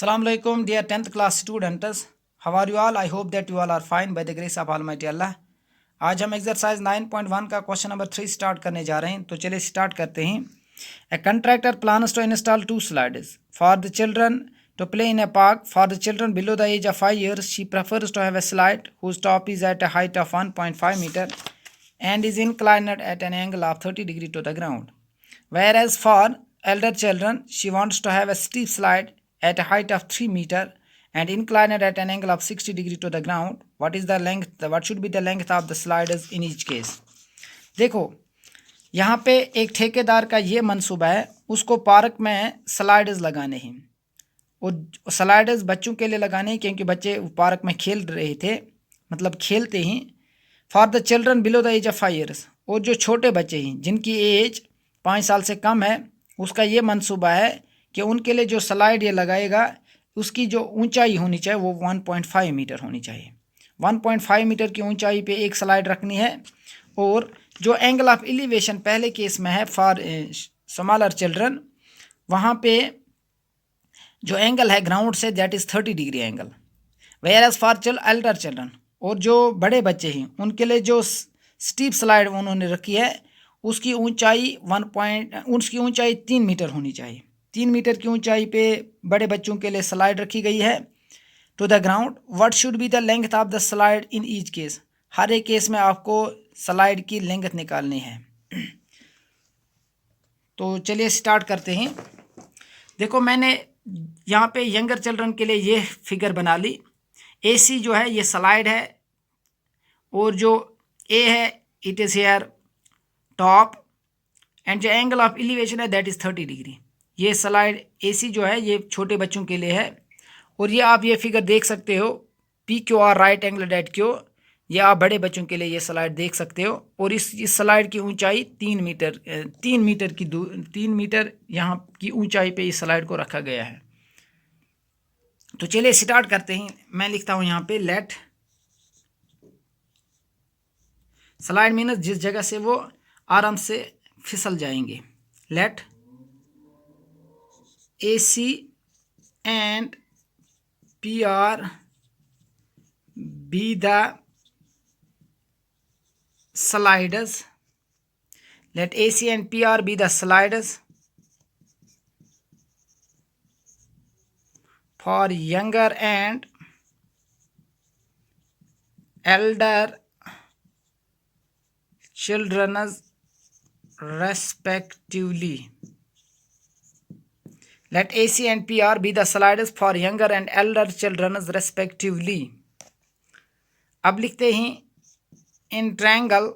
Assalamu alaikum, dear 10th class students. How are you all? I hope that you all are fine by the grace of Almighty Allah. आज हम exercise 9.1 का question number 3 start करने जा रहे हैं। तो चलिए स्टार्ट करते हैं। A contractor plans to install 2 slides for the children to play in a park. For the children below the age of 5 years, she prefers to have a slide whose top is at a height of 1.5 meter and is inclined at an angle of 30 degrees to the ground. Whereas for elder children, she wants to have a steep slide at a height of 3 meter and inclined at an angle of 60 degrees to the ground. What should be the length of the sliders in each case? देखो यहाँ पे एक ठेकेदार का ये मंसूबा है, उसको पार्क में स्लाइडर्स लगाने हैं और स्लाइडर्स बच्चों के लिए लगाने हैं क्योंकि बच्चे पार्क में खेल रहे थे, मतलब खेलते हैं। For the children below the age of 5 years, और जो छोटे बच्चे हैं जिनकी एज 5 साल से कम है, उसका ये मंसूबा है कि उनके लिए जो स्लाइड ये लगाएगा उसकी जो ऊंचाई होनी चाहिए वो 1.5 मीटर होनी चाहिए। 1.5 मीटर की ऊंचाई पे एक स्लाइड रखनी है और जो एंगल ऑफ एलिवेशन पहले केस में है फॉर स्मॉलर चिल्ड्रन, वहाँ पे जो एंगल है ग्राउंड से that is 30 degree angle. Whereas for elder children, और जो बड़े बच्चे हैं उनके लिए जो स्टीप स्लाइड उन्होंने रखी है उसकी ऊंचाई 3 मीटर होनी चाहिए। 3 मीटर की ऊंचाई पे बड़े बच्चों के लिए स्लाइड रखी गई है to the ground. What should be the length of the slide in each case, हर एक केस में आपको स्लाइड की लेंथ निकालनी है। तो चलिए स्टार्ट करते हैं। देखो मैंने यहाँ पे यंगर चिल्ड्रन के लिए ये फिगर बना ली। AC जो है ये स्लाइड है और जो A है it is here top and जो एंगल ऑफ एलिवेशन है दैट इज़ 30 डिग्री। ये स्लाइड AC जो है ये छोटे बच्चों के लिए है और ये आप ये फिगर देख सकते हो PQR right angle at Q, ये आप बड़े बच्चों के लिए ये स्लाइड देख सकते हो। और इस स्लाइड की ऊंचाई 3 मीटर यहाँ की ऊंचाई पे इस स्लाइड को रखा गया है। तो चलिए स्टार्ट करते हैं। मैं लिखता हूँ यहाँ पे लेट स्लाइड मीनस जिस जगह से वो आराम से फिसल जाएंगे। Let AC and PR be the sliders. Let AC and PR be the sliders for younger and elder children respectively. Let AC and PR be the sliders for younger and elder children respectively. अब लिखते हैं इन triangle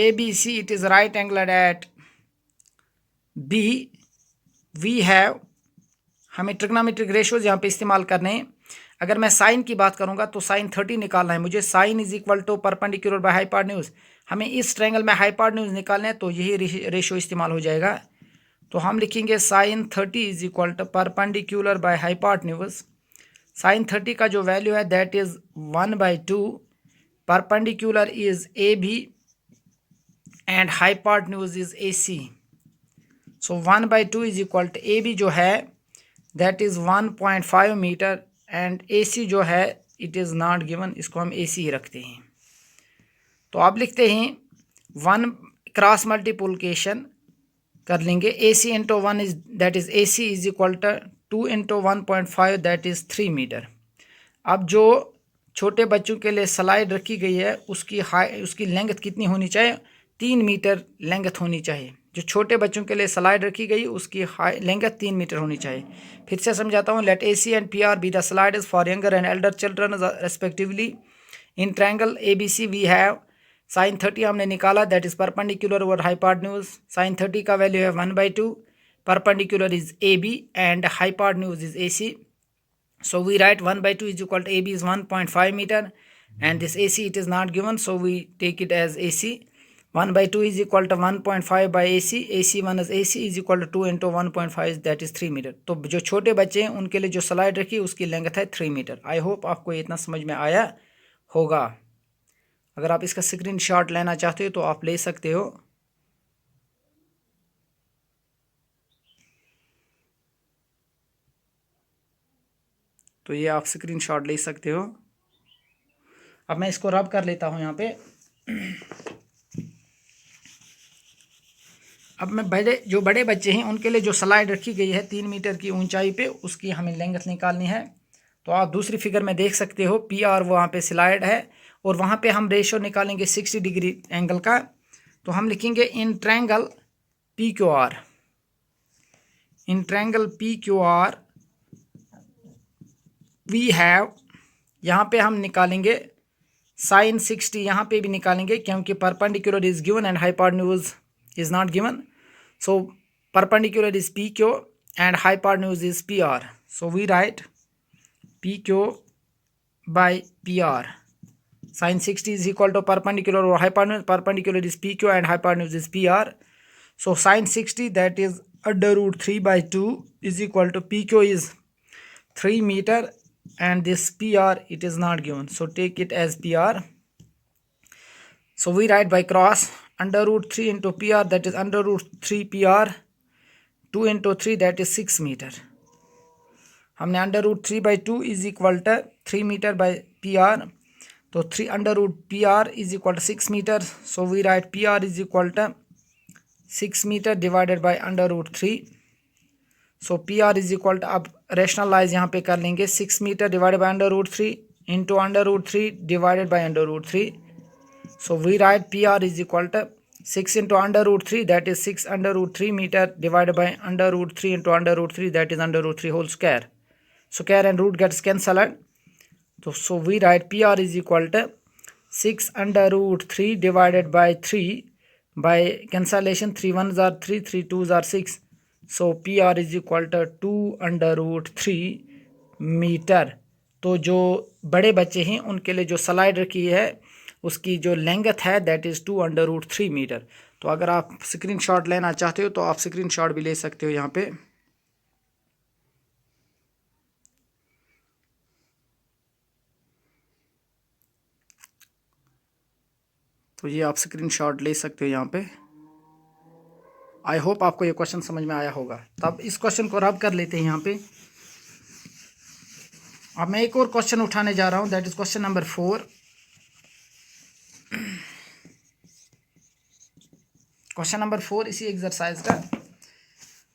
ABC it is right angled at B we have, हमें trigonometric ratios यहाँ पे इस्तेमाल करने हैं। अगर मैं साइन की बात करूँगा तो साइन 30 निकालना है मुझे। Sine is equal to perpendicular by hypotenuse, हमें इस ट्रायंगल में हाइपोटेन्यूज निकालना है तो यही रेशियो इस्तेमाल हो जाएगा। तो हम लिखेंगे sine 30 is equal to perpendicular by hypotenuse. Sine 30 का जो वैल्यू है that is 1/2, perpendicular is AB and hypotenuse is AC। So 1/2 is equal to AB जो है that is 1.5 metre and AC जो है इट इज़ नॉट गिवन, इसको हम AC ही रखते हैं। तो आप लिखते हैं 1 क्रॉस मल्टीप्लिकेशन कर लेंगे। AC into 1 is that is AC is equal to 2 into 1.5 that is 3 metre. अब जो छोटे बच्चों के लिए स्लाइड रखी गई है उसकी लेंथ कितनी होनी चाहिए? 3 मीटर लेंथ होनी चाहिए। जो छोटे बच्चों के लिए स्लाइड रखी गई उसकी लेंथ 3 मीटर होनी चाहिए। फिर से समझाता हूँ। Let AC and PR be the sliders for younger and elder children respectively. In triangle ABC we have sine 30 हमने निकाला that is perpendicular over hypotenuse. Sine 30 का वैल्यू है 1/2, perpendicular is AB and hypotenuse is AC. So we write 1/2 is equal to AB is 1.5 meter and this AC it is not given, so we take it as AC. 1/2 is equal to 1.5 by AC. AC1 is AC is equal to 2 into 1.5 that is 3 metre. तो जो छोटे बच्चे हैं उनके लिए जो slide रखी उसकी लेंथ है 3 मीटर। आई होप आपको इतना समझ में आया होगा। अगर आप इसका स्क्रीनशॉट लेना चाहते हो तो आप ले सकते हो। तो ये आप स्क्रीनशॉट ले सकते हो। अब मैं इसको रब कर लेता हूँ यहाँ पे। अब मैं जो बड़े बच्चे हैं उनके लिए जो स्लाइड रखी गई है 3 मीटर की ऊंचाई पे, उसकी हमें लेंथ निकालनी है। तो आप दूसरी फिगर में देख सकते हो PR वहाँ पे स्लाइड है और वहाँ पे हम रेशो निकालेंगे 60 डिग्री एंगल का। तो हम लिखेंगे in triangle PQR, in triangle PQR we have, यहाँ पे हम निकालेंगे sin 60, यहाँ पे भी निकालेंगे क्योंकि perpendicular is given and hypotenuse is not given. So perpendicular is PQ and hypotenuse is PR. So we write PQ by PR. Sin 60 is equal to perpendicular or hypotenuse. Perpendicular is PQ and hypotenuse is PR. So sin 60, that is under root 3 by 2 is equal to PQ is 3 meter and this PR it is not given. So take it as PR. So we write by cross under root 3 into PR, that is under root 3 PR, 2 into 3 that is 6 meter. हमने under root 3 by 2 is equal to 3 meter by PR. तो 3 under root PR is equal to 6 meter. So we write PR is equal to 6 meter divided by under root 3. So PR is equal to, अब rationalize यहाँ पे कर लेंगे 6 meter divided by under root 3 into under root 3 divided by under root 3. So we write PR is equal to 6 into under root 3, that is 6 under root 3 meter divided by under root 3 into under root 3, that is under root 3 whole square. Square and root gets cancelled. So we write PR is equal to 6 under root 3 divided by 3, by cancellation 3 1s are 3, 3 2s are 6. So PR is equal to 2 under root 3 meter. तो जो बड़े बच्चे हैं उनके लिए जो slide रखी है उसकी जो लेंथ है that is 2 under root 3 metre. तो अगर आप स्क्रीनशॉट लेना चाहते हो तो आप स्क्रीनशॉट भी ले सकते हो यहाँ पे। तो ये आप स्क्रीनशॉट ले सकते हो यहाँ पे। आई होप आपको ये क्वेश्चन समझ में आया होगा। तब इस क्वेश्चन को रब कर लेते हैं यहाँ पे। अब मैं एक और क्वेश्चन उठाने जा रहा हूँ, that is question number 4। Question number 4 इसी एक्सरसाइज का।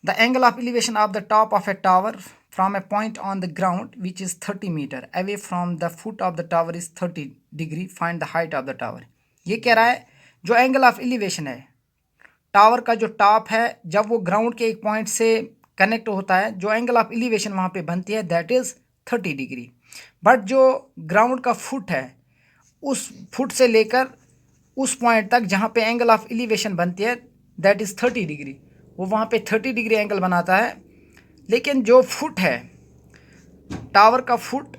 The angle of elevation of the top of a tower from a point on the ground which is 30 metre away from the foot of the tower is 30 degree, find the height of the tower. ये कह रहा है जो angle of elevation है tower का, जो top है जब वो ग्राउंड के एक पॉइंट से कनेक्ट होता है, जो एंगल ऑफ एलिवेशन वहाँ पे बनती है दैट इज़ 30 डिग्री। बट जो ग्राउंड का फुट है उस फुट से लेकर उस पॉइंट तक जहाँ पे एंगल ऑफ एलिवेशन बनती है दैट इज़ 30 डिग्री, वो वहाँ पे 30 डिग्री एंगल बनाता है। लेकिन जो फुट है टावर का फुट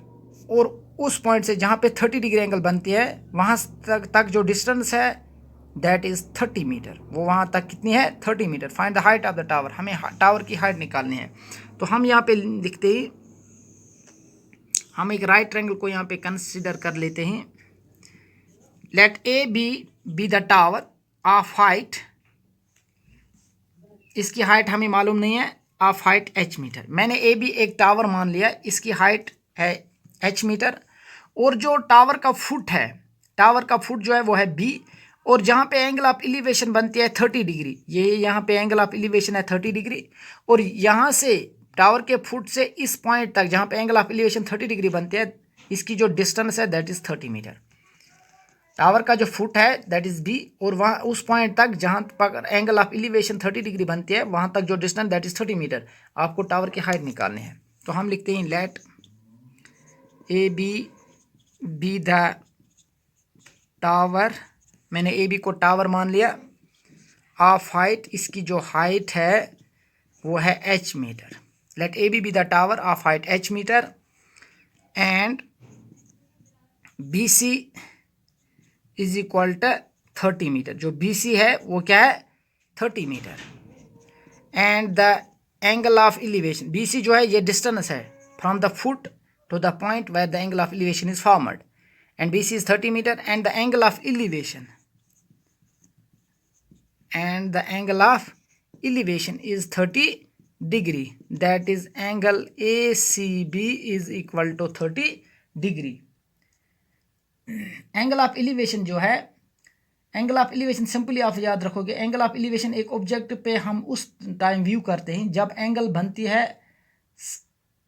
और उस पॉइंट से जहाँ पे 30 डिग्री एंगल बनती है वहाँ तक जो डिस्टेंस है दैट इज़ 30 मीटर। वो वहाँ तक कितनी है 30 metre. Find the height of the tower, हमें टावर की हाइट निकालनी है। तो हम यहाँ पे लिखते ही हम एक राइट ट्रायंगल को यहाँ पे कंसिडर कर लेते हैं। Let A B the tower of height, इसकी हाइट हमें मालूम नहीं है, ऑफ हाइट h मीटर। मैंने ए बी एक टावर मान लिया, इसकी हाइट है h मीटर और जो टावर का फुट है, टावर का फुट जो है वो है b और जहाँ पे एंगल ऑफ एलिवेशन बनती है 30 डिग्री, ये यहाँ पे एंगल ऑफ एलिवेशन है 30 डिग्री और यहाँ से टावर के फुट से इस पॉइंट तक जहाँ पे एंगल ऑफ एलिवेशन 30 डिग्री बनती है इसकी जो डिस्टेंस है दैट इज़ 30 मीटर। टावर का जो फुट है दैट इज़ b और वहाँ उस पॉइंट तक जहाँ पर एंगल ऑफ एलिवेशन 30 डिग्री बनती है वहाँ तक जो डिस्टेंस दैट इज़ 30 मीटर। आपको टावर की हाइट निकालनी है। तो हम लिखते हैं let A B the tower, मैंने ए बी को टावर मान लिया, ऑफ हाइट, इसकी जो हाइट है वो है h metre. Let A B the tower of height h metre and B C is equal to 30 metre. जो बी सी है वो क्या है 30 metre and the angle of elevation, B C जो है ये डिस्टेंस है from the foot to the point where the angle of elevation is formed and BC is 30 meter and the angle of elevation is 30 degree. That is angle ACB is equal to 30 degree. Angle of elevation जो है, angle of elevation simply आप याद रखोगे, angle of elevation एक object पे हम उस time view करते हैं जब एंगल बनती है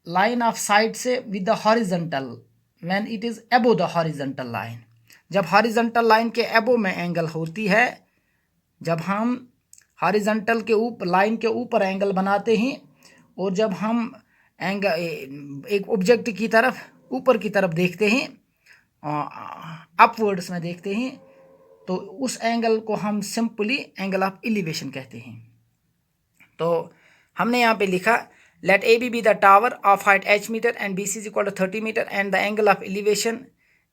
लाइन ऑफ साइड से with the horizontal, when it is above the horizontal line. जब हॉरिजॉन्टल लाइन के अबव में एंगल होती है, जब हम हॉरिजॉन्टल के ऊपर लाइन के ऊपर एंगल बनाते हैं, और जब हम एंगल एक ऑब्जेक्ट की तरफ ऊपर की तरफ देखते हैं, अपवर्ड्स में देखते हैं, तो उस एंगल को हम सिंपली एंगल ऑफ एलिवेशन कहते हैं। तो हमने यहाँ पे लिखा let A B the tower of height h metre and B C is equal to 30 metre and the angle of elevation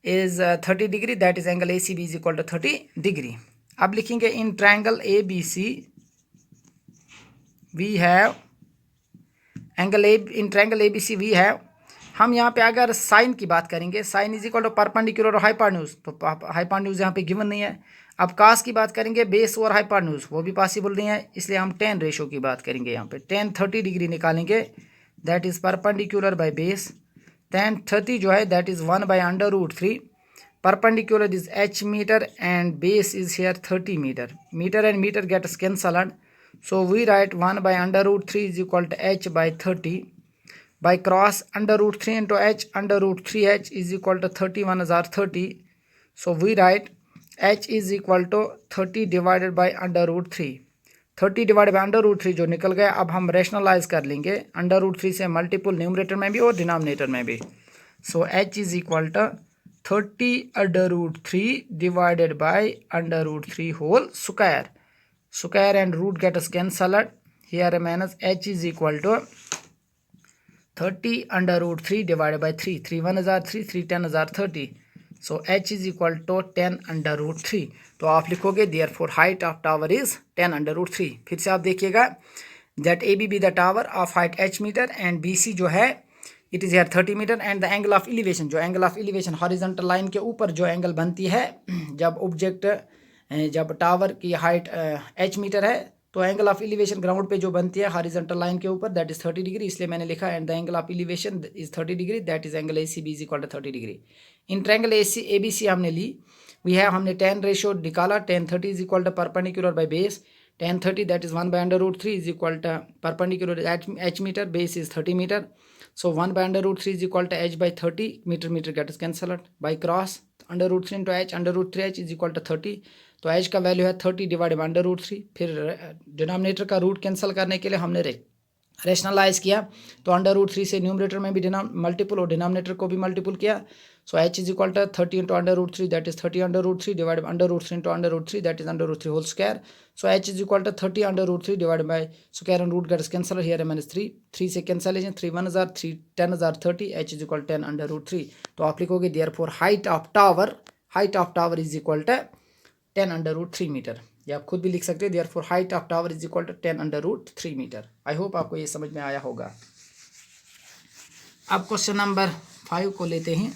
is 30 degree, that is angle A C B is equal to 30 degree. अब लिखेंगे in triangle A B C we have angle A, in triangle A B C we have, हम यहाँ पे अगर sine की बात करेंगे, sine is equal to perpendicular और हाइपोटेन्यूज, तो हाइपोटेन्यूज यहाँ पे गिवन नहीं है। अब कास की बात करेंगे, बेस और हाइपोटेन्यूज, वो भी पॉसिबल नहीं है, इसलिए हम टेन रेशो की बात करेंगे। यहाँ पे टेन 30 डिग्री निकालेंगे, that is perpendicular by base. Tan 30 जो है that is 1 by √3। Perpendicular is h metre and base is here 30 metre. Metre and metre gets cancelled, so we write 1 by √3 is equal to h by 30. By cross √3 into h, √3h is equal to 31 is 30. So we write h is equal to 30 divided by √3. 30 divide by √3 जो निकल गया, अब हम rationalise कर लेंगे √3 से multiple numerator में भी और डिनोमिनेटर में भी। So h is equal to 30 √3 divided by √3 whole square. Square and root get us cancelled. Here remains h is equal to 30 √3 divided by 3. 3 1 is 3, 3 10 is 30. So h is equal to 10 √3. तो आप लिखोगे therefore height of tower is 10 √3. फिर से आप देखिएगा that AB be the tower of height h meter and BC जो है it is here 30 metre and the angle of elevation, जो angle of elevation horizontal line के ऊपर जो एंगल बनती है जब ऑब्जेक्ट, जब टावर की हाइट h मीटर है, तो एंगल ऑफ एलिवेशन ग्राउंड पे जो बनती है हॉरिजॉन्टल लाइन के ऊपर दैट इज 30 डिग्री, इसलिए मैंने लिखा and the angle of elevation is 30 degree, that is angle ACB is equal to 30 degree. In triangle ABC हमने ली, वी हैव, हमने tan रेशियो निकाला, tan 30 is equal to perpendicular by base, tan 30 that is 1 by √3 is equal to perpendicular h metre, base is 30 metre, so 1 by √3 is equal to h by 30, metre metre gate is cancelled, by cross √3 into h, √3h is equal to 30, तो h का value है 30 divide by √3। फिर denominator का root cancel करने के लिए हमने rationalise किया, तो √3 से न्यूमरेटर में भी मल्टीपल और डिनोमिनेटर को भी मल्टीपल किया, so h is equal to 30 into √3 that is 30 √3 divide by √3 into √3 that is √3 whole square, so h is equal to 30 √3 divide by square and root gets cancel, here minus 3 से cancellation, 3 1 is 3 10 is 30, h is equal 10 √3। तो आप लिखोगे therefore height of tower is equal to 10 √3 metre, या आप खुद भी लिख सकते हैं therefore height of tower is equal to 10 √3 metre. I hope आपको ये समझ में आया होगा। अब क्वेश्चन नंबर 5 को लेते हैं।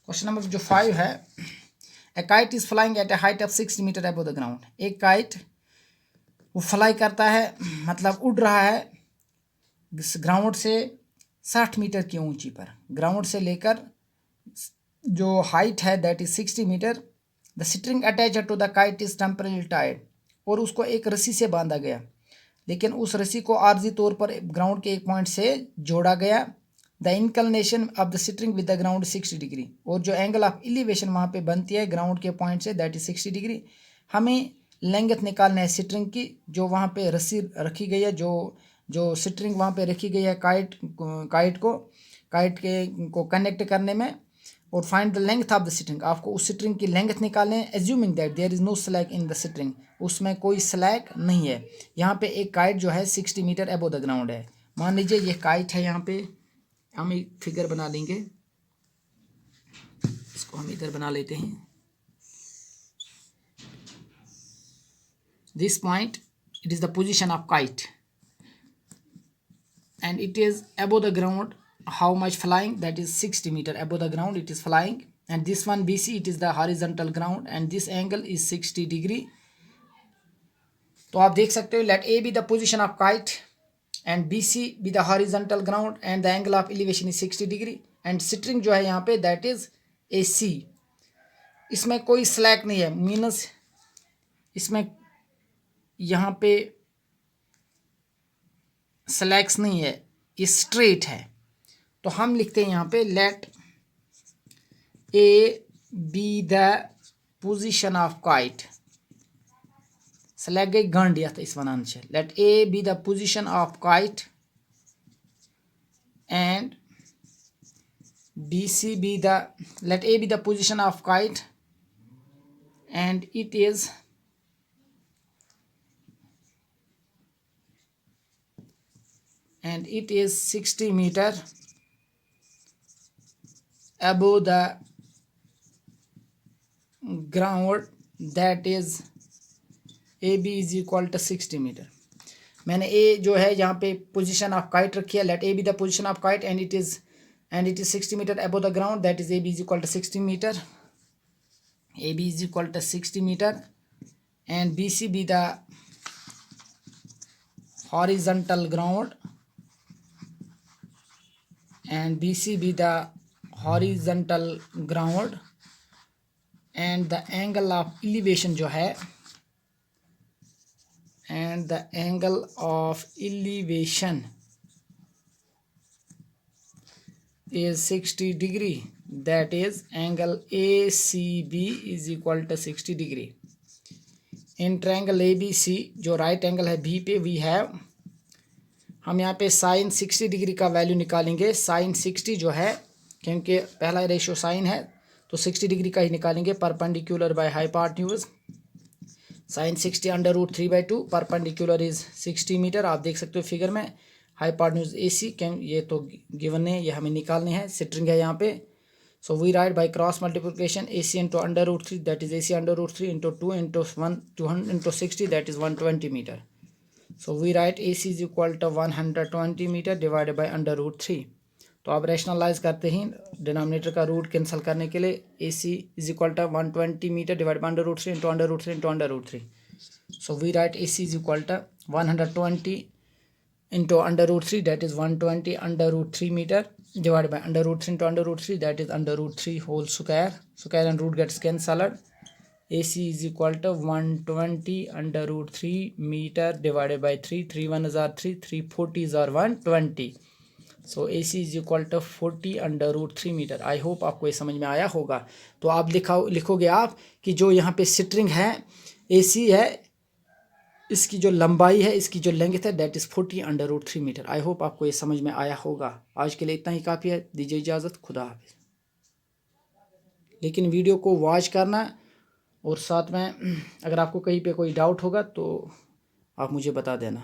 क्वेश्चन नंबर जो 5 है, a kite is flying at a height of 60 metre above the ground. एक काइट वो फ्लाई करता है, मतलब उड़ रहा है ग्राउंड से 60 मीटर की ऊंची पर, ग्राउंड से लेकर जो हाइट है that is 60 metre. The string attached to the kite is temporary tied, और उसको एक रस्सी से बांधा गया, लेकिन उस रस्सी को आर्जी तौर पर ग्राउंड के एक पॉइंट से जोड़ा गया। The inclination of the string with the ground 60 degree, और जो एंगल ऑफ एलिवेशन वहाँ पे बनती है ग्राउंड के point say that is 60 degree. हमें लेंथ निकालना है स्ट्रिंग की, जो वहाँ पे रस्सी रखी गई है, जो स्ट्रिंग वहाँ पे रखी गई है काइट को कनेक्ट करने में, और find the length of the string, आपको उस स्ट्रिंग की लेंथ निकालने है। Assuming that there is no slack in the string, उसमें कोई स्लैक नहीं है। यहाँ पे एक काइट जो है 60 मीटर अबव द ग्राउंड है। मान लीजिए ये काइट है, यहाँ पे हम एक फिगर बना लेंगे, इसको हम इधर बना लेते हैं। This point it is the position of kite and it is above the ground. How much flying? That is 60 meter above the ground it is flying, and this one BC it is the horizontal ground, and this angle is 60 degree, तो आप देख सकते हो let A B the position of kite and B C B the horizontal ground and the angle of elevation is 60 degree and सिटरिंग जो है यहाँ पे दैट इज ए सी। इसमें कोई स्लैक नहीं है, मीनस इसमें यहाँ पे स्लैक्स नहीं है, ये स्ट्रेट है। तो हम लिखते हैं यहाँ पे let A B the position of kite, slack गई गांड यथ इस वनान छ, let A B the position of kite and B C B the, let A B the position of kite and it is and it is 60 meter above the ground, that is AB is equal to 60 meter। मैंने A जो है यहाँ पे position of kite रखी है, late A be the position of kite and it is 60 meter above the ground, that is AB is equal to 60 meter, AB is equal to 60 meter and BC be the horizontal ground and BC be the horizontal ground and the angle of elevation जो है and the angle of elevation is 60 degree, that is angle ACB is equal to 60 degree। in triangle ABC जो right angle है B पे we have, हम यहाँ पे sign 60 degree का value निकालेंगे। साइन 60 जो है, क्योंकि पहला रेशियो साइन है तो 60 डिग्री का ही निकालेंगे, perpendicular by hypotenuse. Sine 60 under root 3/2, perpendicular is 60 metre. आप देख सकते हो फिगर में हाइपोटेन्यूज AC, ये तो गिवन है, ये हमें निकालने हैं, सिटरिंग है यहाँ पे। So we write by cross multiplication AC into under root 3, that is AC under root 3 into 2 into 1 200 into 60, that is 120 metre. So we write AC is equal to 120 metre divided by under root 3। तो आप rationalise करते ही denominator का root cancel करने के लिए AC is equal to 120 metre divided by under root 3 into under root 3 into under root 3। So we write AC is equal to 120 into under root 3, that is 120 under root 3 metre divided by under root 3 into under root 3, that is under root 3 whole square and root gets cancelled. AC is equal to 120 under root 3 meter divided by 3, 3 1s are 3, 3 40s are 120। So AC is equal to 40 under root 3 meter। I hope आपको ये समझ में आया होगा। तो आप लिखोगे आप कि जो यहाँ पे सिटरिंग है AC है, इसकी जो लंबाई है, इसकी जो लेंथ है, that is 40 under root 3 metre. I hope आपको ये समझ में आया होगा। आज के लिए इतना ही काफ़ी है, दीजिए इजाज़त, खुदा हाफिज़। लेकिन वीडियो को वॉच करना और साथ में अगर आपको कहीं पे कोई डाउट होगा तो आप मुझे बता देना।